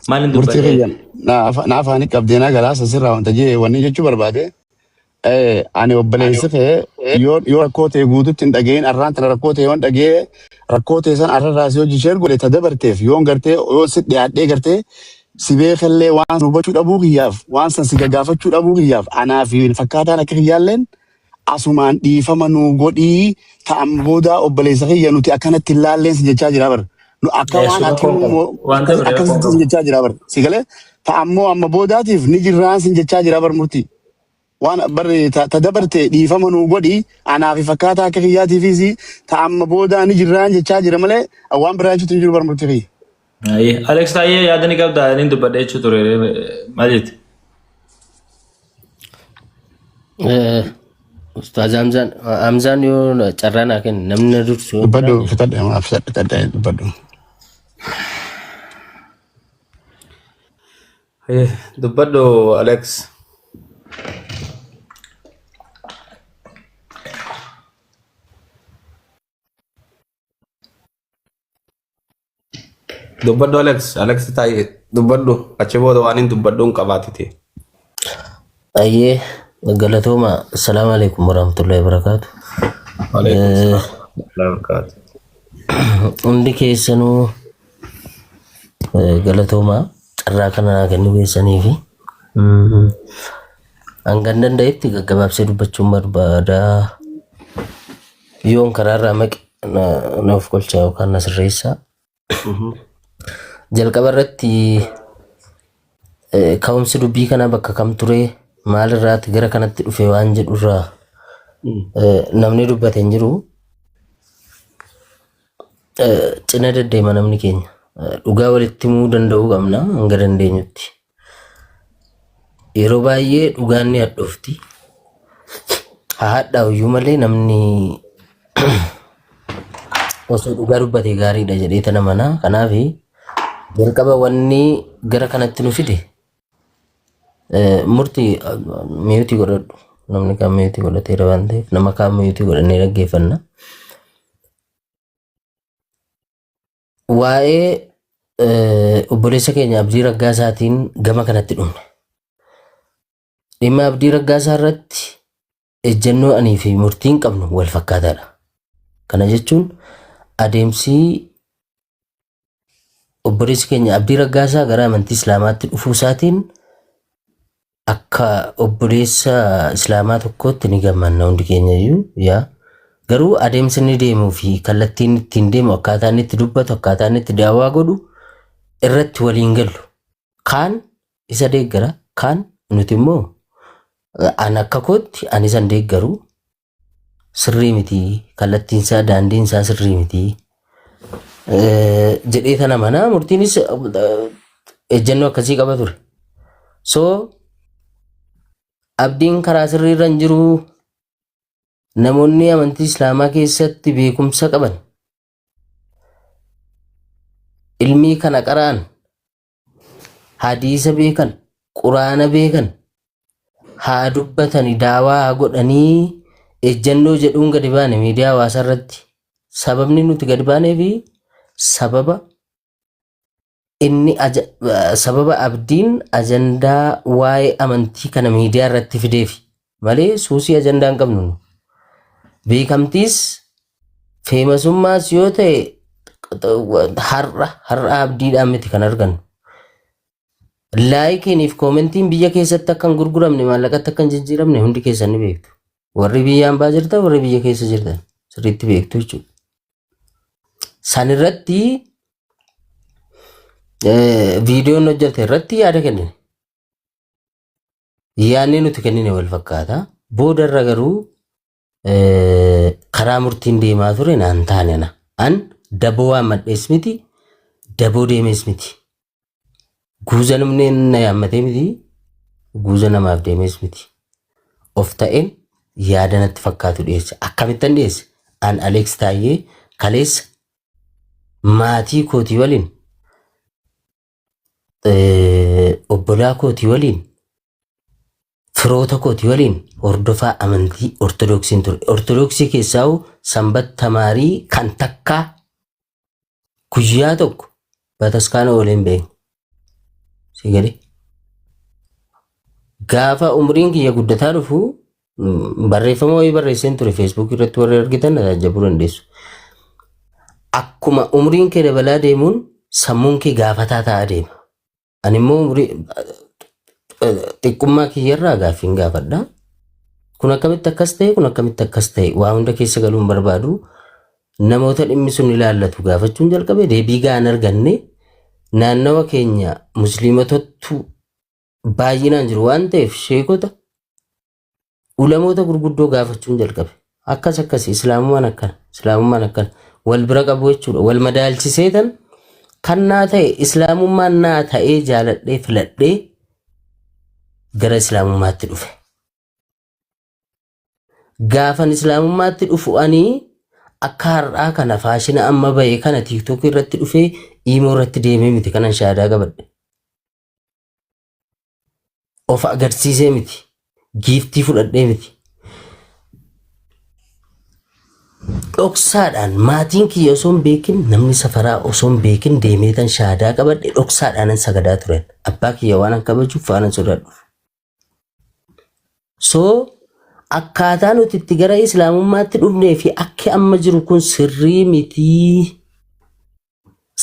Maalin murtii dubbadhee? kiyyan na afaanii qabdeenaa galaasa sirraa wanta jee wanni jechuu barbaade ani obboleessi kee yoo rakkoo ta'e guututti hin dhageenye arraan tana rakkoo ta'e waan dhagee rakkoo ta'e san arra raasii hojii isheen godhe ta dabarteef yoon gartee yoon si dhiyaadhee gartee si beekallee waan hubachuu dhabuu kiyyaaf waan san si gaggaafachuu dhabuu kiyyaaf anaa fi fakkaataan akka kiyyaalleen asumaan dhiifama nuu godhii ta'an booda obboleessa kiyya nuti akkanatti hin laalleen si jechaa jira bar. Nu akka waan ati akkasitti si jechaa jira bar. Si galee ta'ammoo amma boodaatiif ni jirraan si jechaa jira bar murtii. Waan barre ta dabarte dhiifama nuu godhii anaa fi fakkaataa akka kiyyaatiifis ta'amma booda ni jirraan jechaa jira malee waan biraa jechuutu hin jiru bar murtii kiyya. Alex taayee yaada ni qabda inni dubbadhee jechuu ture maaliiti? Ustaz Hamzaan yoo carraan haa kennu namni dursu. Dubbadhu fitadhe maaf fitadhe dubbadhu. Dubbadhu Alex. Dubbadhu Alex taayee dubbadhu achi booda waan hin dubbadhuun qabaatite. Ayyee galatooma. Assalaamu alaikum warahmatullahi wabarakatuh. Hundi keessanuu galatooma carraa kana kennu keessanii fi hangan danda'etti gaggabaabsee dubbachuun barbaada. Yoon karaarraa maqe naaf kolcha yookaan na sirreessa. Jalqaba irratti ka'umsi dubbii kana bakka kam ture maalirraati gara kanatti dhufe waan jedhurraa namni dubbate hin jiru. Cina deddeema namni keenya dhugaa walitti himuu danda'uu qabna hanga dandeenyutti. Yeroo baay'ee dhugaan ni hadhoofti. Haadhaa iyyuu malee namni osoo dhugaa dubbate gaariidha jedhee tana mana. Kanaaf jalqaba wanni gara kanatti nu fide murtii miyuutii godhadhu. Namni kaan miyuutii godhateera waan ta'eef nama kaan miyuutii godhannee dhaggeeffanna. Waa'ee obboleessa keenya Abdii Raggaasaatiin gama kanatti dhumne. Dhimma Abdii Raggaasaa irratti ejjennoo anii fi murtiin qabnu wal fakkaataadha. Kana jechuun adeemsi obboleessi keenya Abdii Raggaasaa gara amantii Islaamaatti dhufuu isaatiin akka obboleessa Islaamaa tokkootti ni gammanna hundi keenya iyyuu yaa. Garuu adeemsi inni deemuu fi kallattiin ittiin deemu akkaataa inni itti dubbatu akkaataa inni itti daawaa godhu irratti waliin gallu. Kaan isa deeggara kaan nuti immoo an akka kootti ani isan deeggaru sirrii miti kallattiin isaa daandiin isaa sirrii miti jedhee tana mana murtiinis ejjennoo akkasii qaba ture. So abdiin karaa sirriirra hin jiru. Namoonni amantii Islaamaa keessatti beekumsa qaban ilmii kana qara'an hadiisa beekan quraana beekan haa dubbatanii daawaa haa godhanii ejjennoo jedhuun gadi baane miidiyaa hawaasaa irratti. Sababni nuti gadi baanee fi sababa abdiin ajandaa waa'ee amantii kana miidiyaa irratti fideefi malee suusii ajandaa hin qabnu. Beekamtiis feemasummaas yoo ta'e har'a abdiidhaan miti kan argannu. Laayikiiniif koomentiin biyya keessatti akka hin gurguramne maallaqatti akka hin jijjiiramne hundi keessan ni beektu. Warri biyya hambaa jirtan warri biyya keessa jirtan sirriitti beektu jechuudha. San irratti viidiyoon hojjete irratti yaada kennine. Yaadni nuti kennine wal fakkaata. Boodarra garuu karaa murtiin deemaa ture naan taane an daboo waan madhees miti daboo deemees miti guuza namni na yaammatee miti guuza namaaf deemees miti of ta'een yaada natti fakkaatu dhiyeessa. Akkamittan dhiyeesse an Alex taayee kaleessa maatii kootii waliin obbolaa kootii waliin firoota kootii waliin hordofaa amantii ortodoksiin ture. Ortodoksii keessaa sanbat tamaarii kan takkaa guyyaa tokko bataskaana ooleen beekne. sigale gaafa umriin kiyya guddataa dhufu barreeffama wayii barreesseen ture Facebook irratti warri argitan tajaajiluu dandeessu. Akkuma umriin kee dabalaa deemuun sammuun kee gaafataa ta'aa deema. Ani immoo xiqqummaa kiyyarraa gaaffiin gaafadha. Kun akkamitti akkas ta'e kun akkamitti akkas ta'e waa hunda keessa galuun barbaadu namoota dhimmi sun ilaallatu gaafachuun jalqabe deebii gahaan arganne naannawa keenya musliimatottu baay'inaan jiru waan ta'eef sheekota ulamoota gurguddoo gaafachuun jalqabe. Akkas islaamummaan akkana wal bira qabu jechuudha. Wal madaalchiseetan kan naa ta'e islaamummaan naa ta'ee jaaladhee filadhee gara islaamummaatti dhufe. Gaafan islaamummaatti dhufu ani akka har'aa kana faashina amma ba'e kana TikTok irratti dhufee iimoo irratti deemee miti kanan shaadaa qabadhe. Of agarsiisee miti. Giiftii fudhadhee miti. Dhoksaadhaan maatiin kiyya osoo hin beekin namni safaraa osoo hin beekin deemeetan shaadaa qabadhe dhoksaadhaanan sagadaa turen. Abbaa kiyya waan an kabajuuf faanan sodaadhu. So akkaataa nuti itti gara islaamummaatti dhufnee fi akki amma jiru kun sirrii mitii.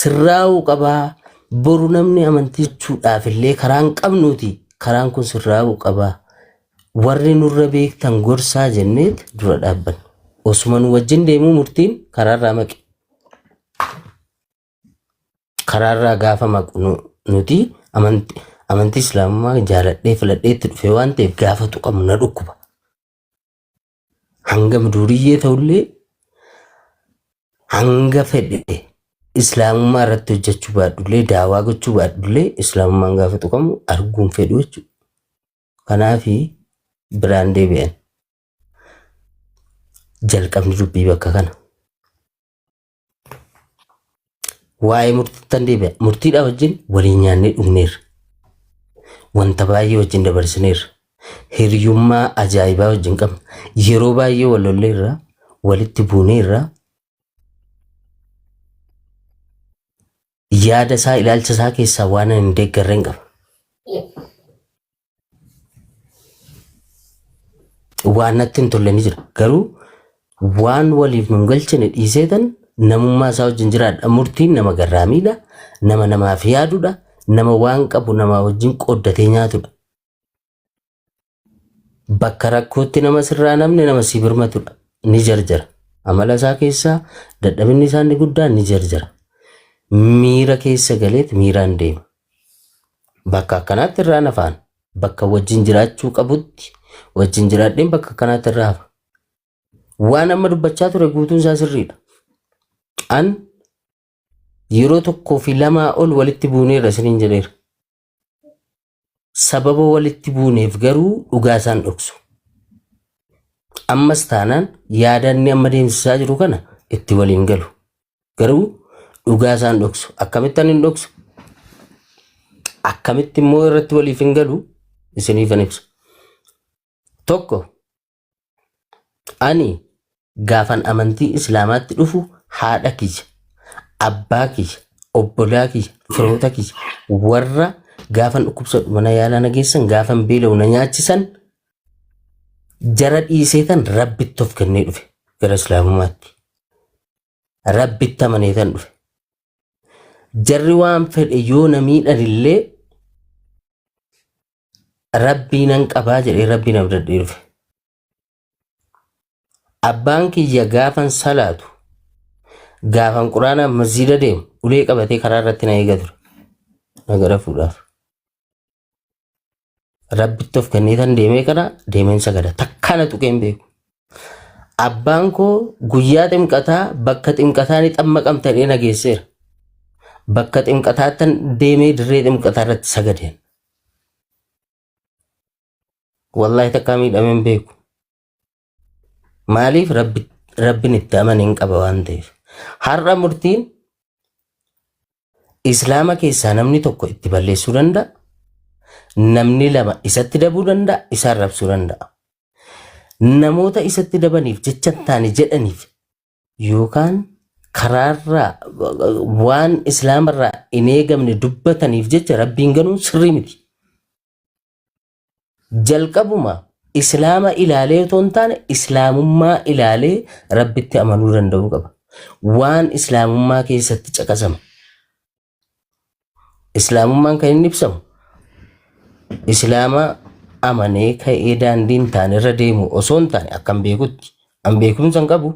Sirraa'uu qabaa. Boru namni amantii jechuudhaaf illee karaan qabnuuti. Karaan kun sirraa'uu qabaa. Warri nurra beektan gorsaa jenneet dura dhaabbanne. Osuma nu wajjin deemuu murtiin karaarraa maqe. Karaarraa gaafa maqu nuti amantii islaamummaa jaaladhee filadhee itti dhufe waan ta'eef gaafa tuqamu na dhukkuba. Hanga duriyyee ta'ullee hanga fedhe islaamummaa irratti hojjechuu baadhullee daawaa gochuu baadhullee islaamummaan gaafa tuqamu arguun fedhu jechuudha. Kanaafi biraan deebi'an. Jalqabni dubbii bakka kana. Waa'ee murtiittan deebi'a. Murtiidhaa wajjin waliin nyaannee dhugneerra. Wanta baay'ee wajjin dabarsineerra. Hiriyummaa ajaa'ibaa wajjin qabna. Yeroo baay'ee wal lolleerra, walitti buuneerra. Yaada isaa ilaalcha isaa keessaa waan hin deeggarreen qaba. Waan natti hin tolle ni jira. Garuu waan waliif nun galchine dhiiseetan namummaa isaa wajjin jiraadha. Murtiin nama garraamiidha. Nama namaaf yaadudha. Nama waan qabu nama wajjin qooddatee nyaatudha. Bakka rakkootti nama sirraa namni nama si birmatudha. Ni jarjara. Amala isaa keessaa dadhabinni isaa inni guddaan ni jarjara. Miira keessa galeet miiraan deema. Bakka akkanaatti irraa nafaan. Bakka wajjin jiraachuu qabutti wajjin jiraadheen bakka akkanaatti irraa hafa. Waan amma dubbachaa ture guutuun isaa sirriidha. An yeroo tokkoo fi lamaa ol walitti buuneerra isiniin jedheera. Sababa walitti buuneef garuu dhugaa isaan dhoksu. Ammas taanaan yaadanni amma deemsisaa jiru kana itti waliin galu. Garuu dhugaa isaan dhoksu. Akkamittan hin dhoksu? Akkamitti immoo irratti waliif hin galu isiniif hin ibsu. Tokko ani gaafan amantii islaamaatti dhufu haadha kiyya, abbaa kiyya, obbolaa kiyya, firoota kiyya warra gaafan dhukkubsadhu mana yaalaa na geessan gaafan beela'u na nyaachisan jara dhiiseetan rabbitti of kennee dhufe gara islaamummaatti. Rabbitti amaneetan dhufe. Jarri waan fedhe yoo na miidhan illee rabbii nan qabaa jedhee rabbii na abdadhee dhufe. Abbaan kiyya gaafan salaatu gaafan quraana masjiida deemu ulee qabatee karaa irratti na eega ture. Na gara fuudhaaf. Rabbitti of kenneetan deemee kana deemeen sagada takka na tuqeen beeku. Abbaan koo guyyaa ximqataa bakka ximqataa ni xammaqamtanii na geesseera. Bakka ximqataattan deemee dirree ximqataa irratti sagadeen. Wallahi takkaa miidhameen beeku. Maaliif rabbiin itti amanin qaba waan ta'eef. Har'a murtiin islaama keessaa namni tokko itti balleessuu danda'a. Namni lama isatti dabuu danda'a, isaan rabsuu danda'a. Namoota isatti dabaniif jecha hin taane jedhaniif yookaan karaarraa waan islaamarraa hin eegamne dubbataniif jecha rabbiin ganuu sirrii miti. Jalqabuma islaama ilaalee otoo hin taane islaamummaa ilaalee rabbitti amanuu danda'uu qaba. Waan islaamummaa keessatti caqasama. Islaamummaan kan inni ibsamu islaama amanee ka'ee daandii hin taane irra deemu osoo hin taane akkam beekutti an beekumsa hin qabu.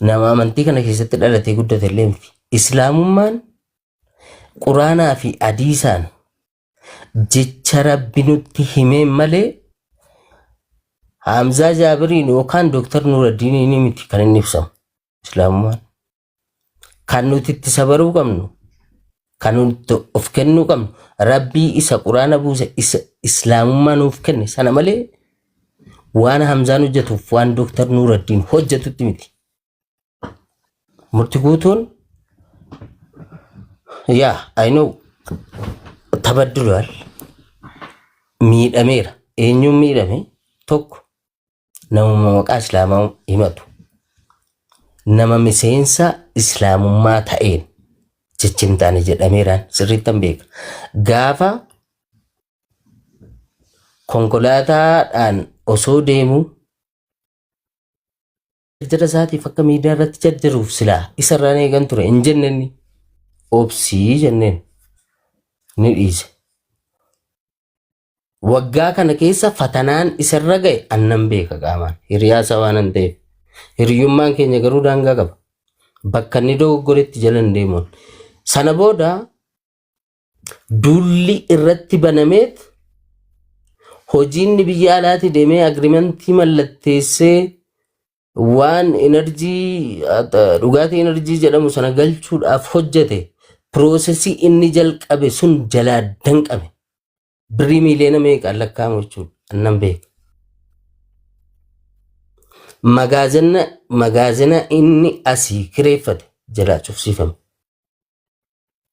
Nama amantii kana keessatti dhalatee guddate illee miti. Islaamummaan quraanaa fi hadiisaan jecha rabbi nutti himeen malee Hamzaa Jaabiriin yookaan Dooktar Nuuraddiiniin miti kan inni ibsamu. Islaamummaan kan nuti itti sabaruu qabnu, kan nuti of kennuu qabnu, rabbii isa quraana buuse isa islaamummaa nuuf kenne sana malee waan Hamzaan hojjetuuf waan Dooktar Nuuraddiin hojjetutti miti. Murti guutuun yaa I know tabaddulaal miidhameera. Eenyuun miidhame? Tokko nama maqaa islaamaa himatu, nama miseensa islaamummaa ta'een jechi hin taane jedhameeraan sirriittan beeka. Gaafa konkolaataadhaan osoo deemuu jara isaatiif akka miidiyaa irratti jajjaruuf silaa isarraan eegan ture hin jennenni obsii jenneen ni dhiise. Waggaa kana keessa fatanaan isarra ga'e annan beeka qaamaan hiriyaasa waan hin ta'eef. Hiriyummaan keenya garuu daangaa qaba. Bakka inni dogoggoretti jala hin deemuun. Sana booda duulli irratti banameet hojiin biyya alaatti deemee agriimentii mallatteessee waan enerjii dhugaatii enerjii jedhamu sana galchuudhaaf hojjete piroosesii inni jalqabe sun jalaa danqame. Birrii miiliyoona meeqaan lakkaa'amu jechuudha annan beeka. Magaazina inni asii kireeffate jalaa cufsiifame.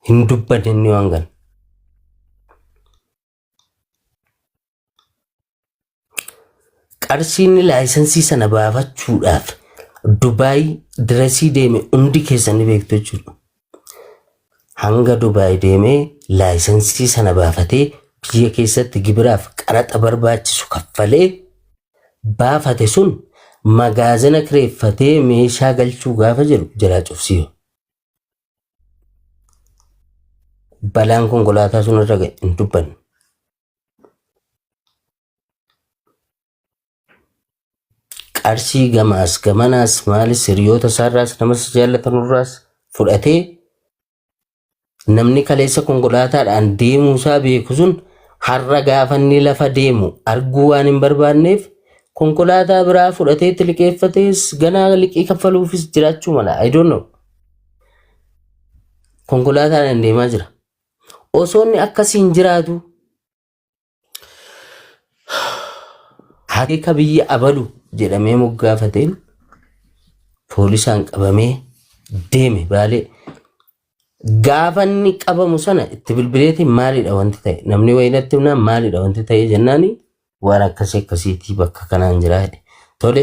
Hin dubbanne inni waan gana. Qarshiin laayisensii sana baafachuudhaaf Dubaay diresii deeme hundi keessanii beektu jechuudha. Hanga Dubaay deemee laayisensii sana baafatee biyya keessatti gibiraaf qaraxa barbaachisu kaffalee baafate sun magaazina kireeffatee meeshaa galchuu gaafa jiru jalaa cufsiisu. Balaan konkolaataa sun irra ga'e hin dubbanne. Qarshii gamaas gamanaas maalis hiriyoota isaarraas namas jaallatanurraas fudhatee namni kaleessa konkolaataadhaan deemuu isaa beeku sun har'a gaafa inni lafa deemu arguu waan hin barbaanneef konkolaataa biraa fudhatee liqeeffatees ganaa liqii kaffaluufis jiraachuu mala. I don't know. Konkolaataadhaan deemaa jira. Osoo inni akkasiin jiraatu haqiiqa biyya abalu jedhamee moggaafateen poolisaan qabamee deeme Baalee. Gaafa inni qabamu sana itti bilbileetiin maalidha wanti ta'e namni wayinatti himnaan maalidha wanti ta'e jennaani waan akkasiitii bakka kanaan jira jedhe. Tole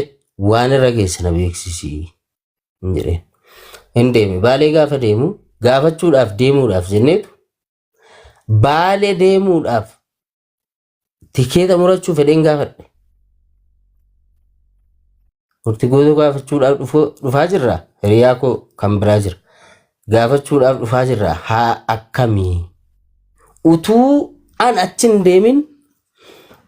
waan irra geesse na beeksisii hin jedheen. Hin deeme Baalee gaafa deemu gaafachuudhaaf deemuudhaaf jenneetu Baalee deemuudhaaf tikeeta murachuu fedheen gaafadhe. Murtii guutuu gaafachuudhaaf dhufaa jirra. Hiriyaa koo kan biraa jira. Gaafachuudhaaf dhufaa jirra. Haa akkamii? Utuu an achin deemin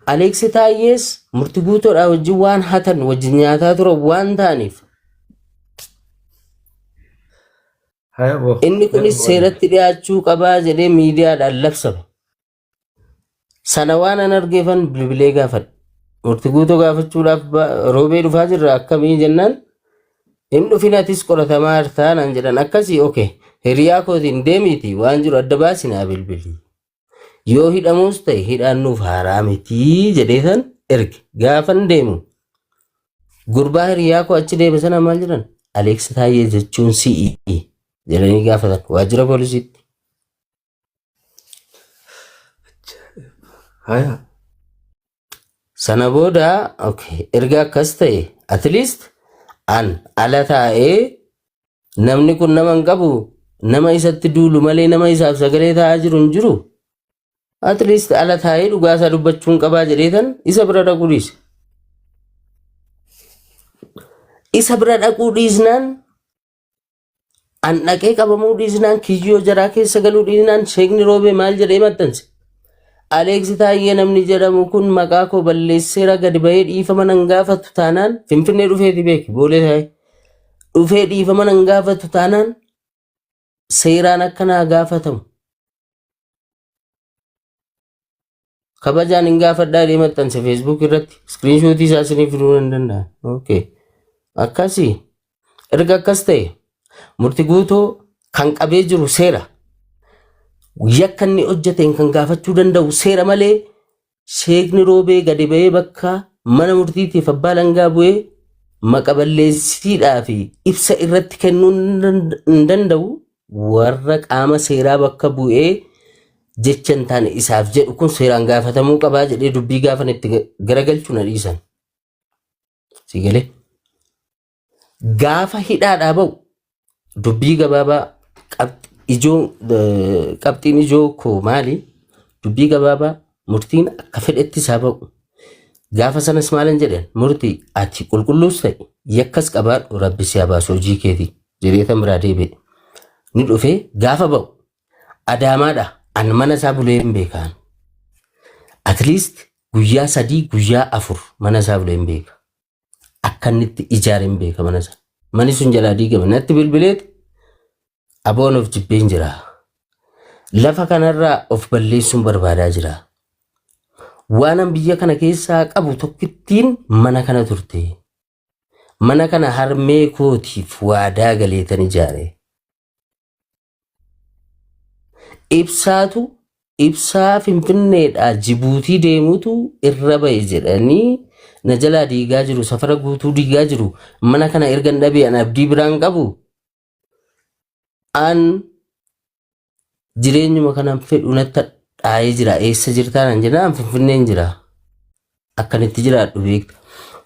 Aleeksi Taayyees murtii guutuudhaa wajjin waan hatan wajjin nyaataa turan waan ta'aniif inni kunis seeratti dhiyaachuu qabaa jedhee miidiyaadhaan labsame. Sana waan an argeefan bilbilee gaafadhe. Murtii guutuu gaafachuudhaaf roobee dhufaa jirra akkamii jennaan hin dhufinatis qoratamaa hartaanaan jedhan akkasii okay hiriyaa kootiin deemiiti waan jiru adda baasinaa bilbilii. Yoo hidhamuus ta'e hidhaan nuuf haaraa mitii jedheetan erge gaafan deemu. Gurbaa hiriyaa koo achi deeme sana maal jedhan Aleeksi Taayyee jechuun si'i jedhanii gaafatan waajjira poolisiitti. Sana booda okay erga akkas ta'e at least an ala taa'ee namni kun nama hin qabu nama isatti duulu malee nama isaaf sagalee taa'aa jiru hin jiru. At least ala taa'ee dhugaasaa dubbachuun qabaa jedheetan isa bira dhaquu dhiise. Isa bira dhaquu dhiisnaan an dhaqee qabamuu dhiisnaan kiyyoo jaraa keessa galuu dhiisnaan Sheekni Roobee maal jedhee maxxanse. Aleeksi Taayyee namni jedhamu kun maqaa koo balleesseera gadi bahee dhiifama nan gaafatu taanaan Finfinnee dhufeeti beeki boolee taa'e. Dhufee dhiifama nan gaafatu taanaan seeraan akkanaa gaafatamu. Kabajaan hin gaafadhaa jedhee maxxanse Facebook irratti screenshootii isaa isinii fiduu nan danda'a. Okay. Akkasii erga akkas ta'e murtii guutuu kan qabee jiru seera. Yakka inni hojjeteen kan gaafachuu danda'u seera malee Sheekni Roobee gadi bahee bakka mana murtiitiif abbaa langaa bu'ee maqa balleessiidhaa fi ibsa irratti kennuu hin danda'u warra qaama seeraa bakka bu'ee jecha hin taane isaaf jedhu kun seeraan gaafatamuu qabaa jedhee dubbii gaafan itti garagalchuu na dhiisan. Sigalee gaafa hidhaadhaa ba'u dubbii gabaabaa qabxiin ijoo koo maali? Dubbii gabaabaa murtiin akka fedhetti isaa ba'u. Gaafa sanas maalan jedhan murtii ati qulqulluus ta'e yakkas qabaadhu rabbi si haa baasu hojii keetii jedheetan biraa deebi'e. Ni dhufee gaafa ba'u Adaamaadha an mana isaa bulee hin beekaan. At least guyyaa 3 guyyaa 4 mana isaa bulee hin beeka. Akka inni itti ijaare hin beeka mana isaa. Mani sun jalaa diigame natti bilbileeti. Aboon of jibbeen jira. Lafa kanarraa of balleessuun barbaadaa jira. Waanan biyya kana keessaa qabu tokkittiin mana kana turte. Mana kana harmee kootiif waadaa galeetan ijaare. Ibsaa Finfinneedhaa Jibuutii deemuutu irra ba'e jedhanii na jalaa diigaa jiru safara guutuu diigaa jiru mana kana ergan dhabee an abdii biraan qabu. An jireenyuma kanaan fedhu natti dhaayee jira. Eessa jirtaa nan jennaan Finfinneen jira. Akkanitti jiraadhu beekta.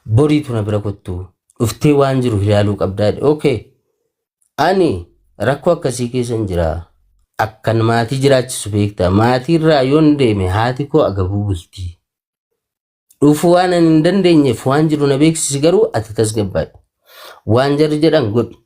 Boriitu na bira kottu. Dhuftee waan jiru ilaaluu qabdaa. Okay. Ani rakkoo akkasii keessan jira. Akkan maatii jiraachisu beekta. Maatii irraa yoon deeme haati koo agabuu bulti. Dhufu waan hin dandeenyeef waan jiru na beeksisi garuu ati tasgabbaadha. Waan jarri jedhan godhi.